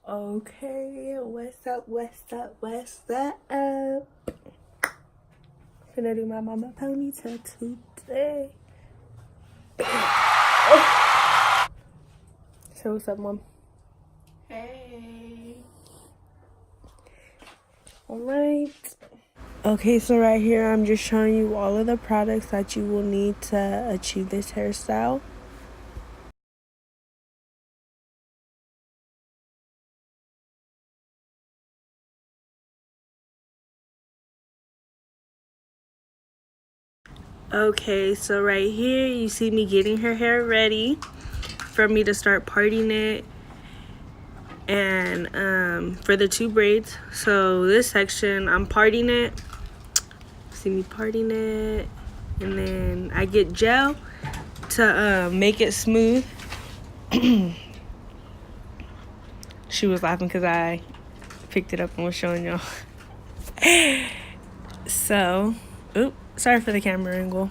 Okay, what's up? Gonna do my mama ponytail today. So what's up, mom? Hey. Alright. Okay, so right here I'm just showing you all of the products that you will need to achieve this hairstyle. Okay, so right here you see me getting her hair ready for me to start parting it, and for the 2 braids. So this section I'm parting it. See me parting it, and then I get gel to make it smooth. She was laughing because I picked it up and was showing y'all. So, sorry for the camera angle.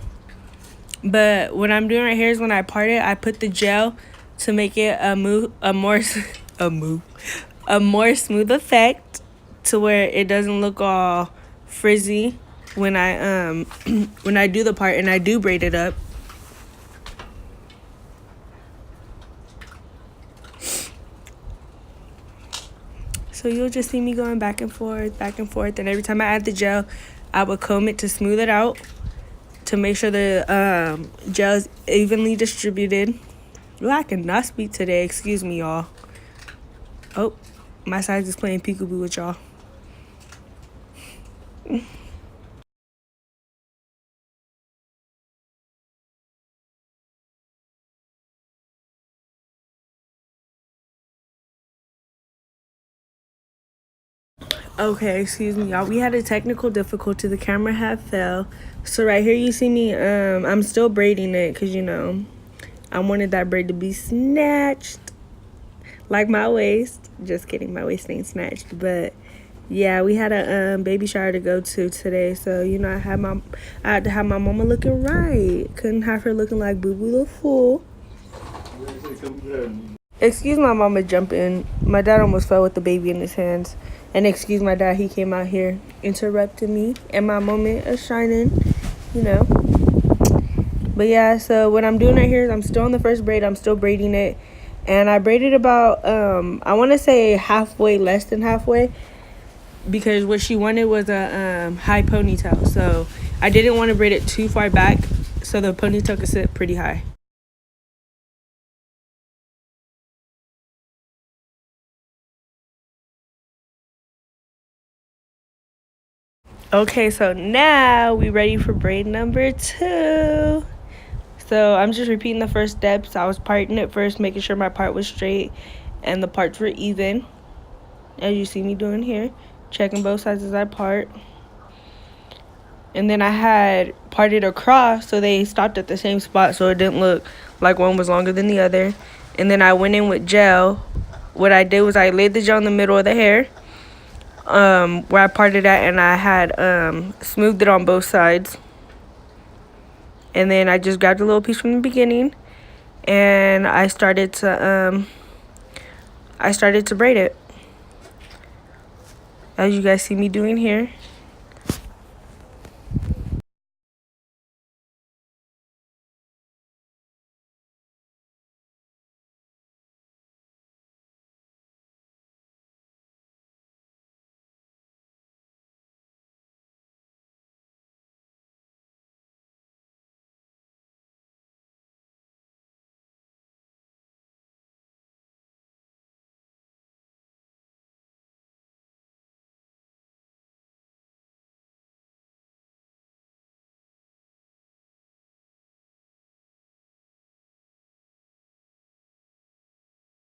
But what I'm doing right here is when I part it, I put the gel to make it a more smooth effect, to where it doesn't look all frizzy when I when I do the part and I do braid it up. So you'll just see me going back and forth, and every time I add the gel, I would comb it to smooth it out, to make sure the gel is evenly distributed. Ooh, I cannot speak today, excuse me, y'all. Oh, my size is playing peekaboo with y'all. Okay, excuse me, y'all. We had a technical difficulty. The camera had fell. So right here you see me, I'm still braiding it because, you know, I wanted that braid to be snatched. Like my waist. Just kidding, my waist ain't snatched. But yeah, we had a baby shower to go to today. So, you know, I had to have my mama looking right. Couldn't have her looking like Boo Boo the Fool. Excuse my mama jumping. My dad almost fell with the baby in his hands. And excuse my dad, he came out here interrupting me in my moment of shining, you know. But yeah, so what I'm doing right here is I'm still on the first braid. I'm still braiding it. And I braided about, I want to say halfway, less than halfway. Because what she wanted was a high ponytail. So I didn't want to braid it too far back, so the ponytail could sit pretty high. Okay, so now we ready for braid number 2. So I'm just repeating the first steps. I was parting it first, making sure my part was straight and the parts were even, as you see me doing here. Checking both sides as I part. And then I had parted across, so they stopped at the same spot, so it didn't look like one was longer than the other. And then I went in with gel. What I did was I laid the gel in the middle of the hair, where I parted at, and I had smoothed it on both sides. And then I just grabbed a little piece from the beginning, and I started to braid it, as you guys see me doing here.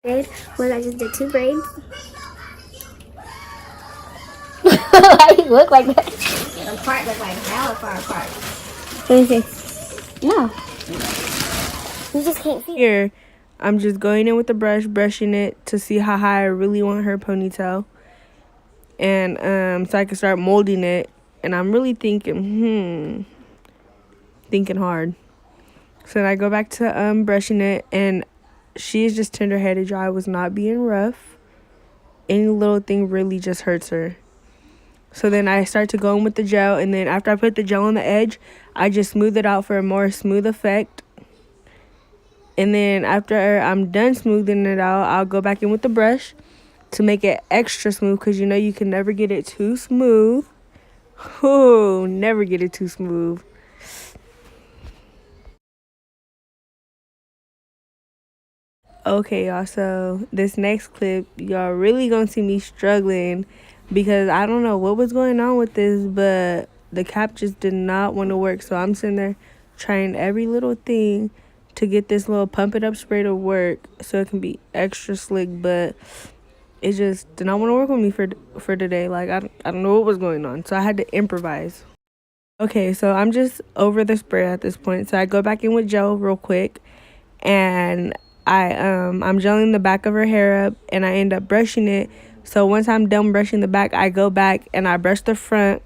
Braid was I just did 2 braids. Why you look like that? The part look like hella far apart. Let me see. No. You just can't see. Here, I'm just going in with the brush, brushing it to see how high I really want her ponytail. And so I can start molding it. And I'm really thinking hard. So then I go back to brushing it, and she is just tender-headed, y'all. I was not being rough. any little thing really just hurts her. So then I start to go in with the gel, and then after I put the gel on the edge, I just smooth it out for a more smooth effect. And then after I'm done smoothing it out, I'll go back in with the brush to make it extra smooth, because you know you can never get it too smooth. Oh, never get it too smooth. Okay, y'all, so this next clip, y'all really gonna see me struggling because I don't know what was going on with this, but the cap just did not want to work. So I'm sitting there trying every little thing to get this little pump it up spray to work so it can be extra slick, but it just did not want to work with me for today. Like, I don't know what was going on, so I had to improvise. Okay, so I'm just over the spray at this point, so I go back in with gel real quick, and I'm gelling the back of her hair up, and I end up brushing it. So once I'm done brushing the back, I go back and I brush the front.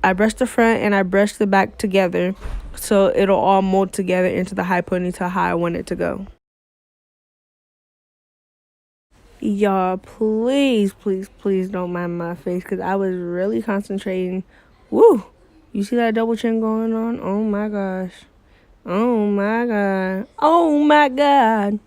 I brush the front and I brush the back together, so it'll all mold together into the high ponytail how I want it to go. Y'all, please, please, please don't mind my face, because I was really concentrating. Woo! You see that double chin going on? Oh my gosh. Oh my god. Oh my god.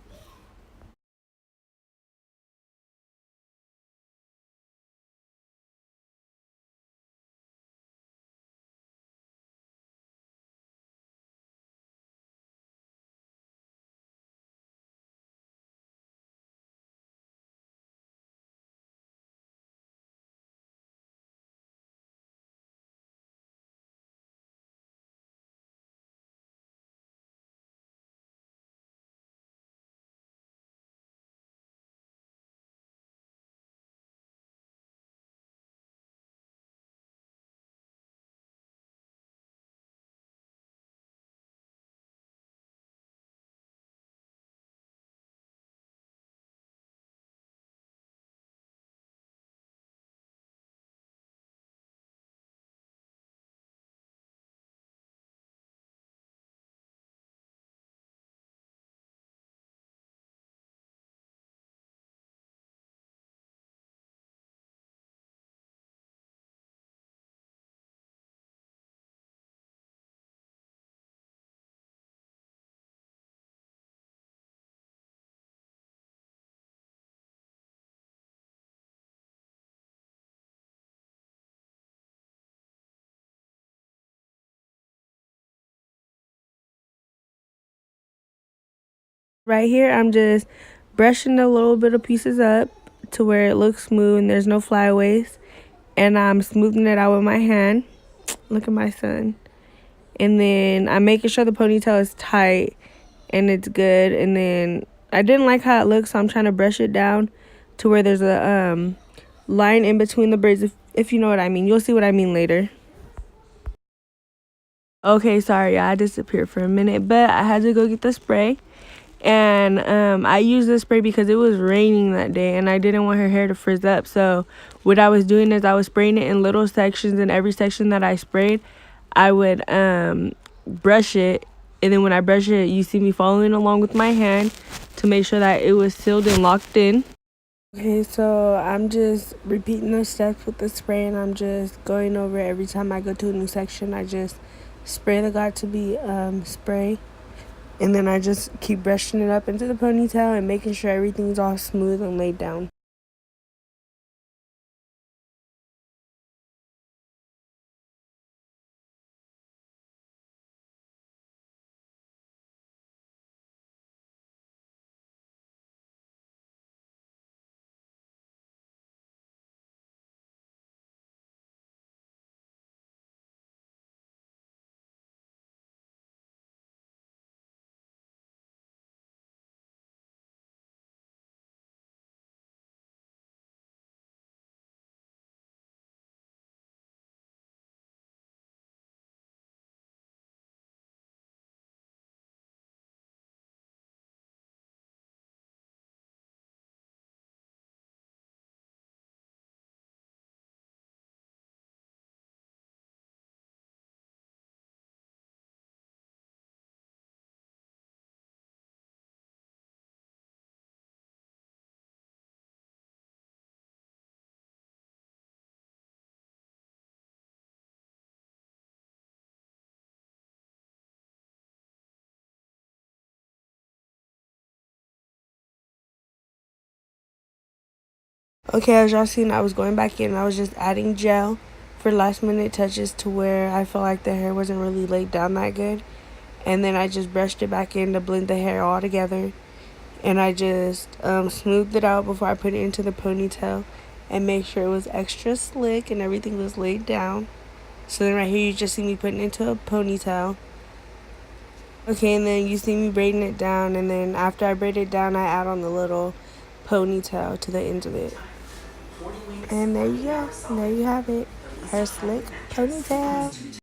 Right here, I'm just brushing a little bit of pieces up to where it looks smooth and there's no flyaways. And I'm smoothing it out with my hand. Look at my son. And then I'm making sure the ponytail is tight and it's good. And then I didn't like how it looks, so I'm trying to brush it down to where there's a line in between the braids, if you know what I mean. You'll see what I mean later. Okay, sorry, I disappeared for a minute, but I had to go get the spray. And I used this spray because it was raining that day and I didn't want her hair to frizz up. So what I was doing is I was spraying it in little sections, and every section that I sprayed, I would brush it. And then when I brush it, you see me following along with my hand to make sure that it was sealed and locked in. Okay, so I'm just repeating those steps with the spray, and I'm just going over it every time I go to a new section. I just spray the got to be spray, and then I just keep brushing it up into the ponytail and making sure everything's all smooth and laid down. Okay, as y'all seen, I was going back in. I was just adding gel for last minute touches to where I felt like the hair wasn't really laid down that good. And then I just brushed it back in to blend the hair all together. And I just smoothed it out before I put it into the ponytail and make sure it was extra slick and everything was laid down. So then right here you just see me putting it into a ponytail. Okay, and then you see me braiding it down, and then after I braid it down, I add on the little ponytail to the end of it. And there you go. There you have it. Hair slick ponytail.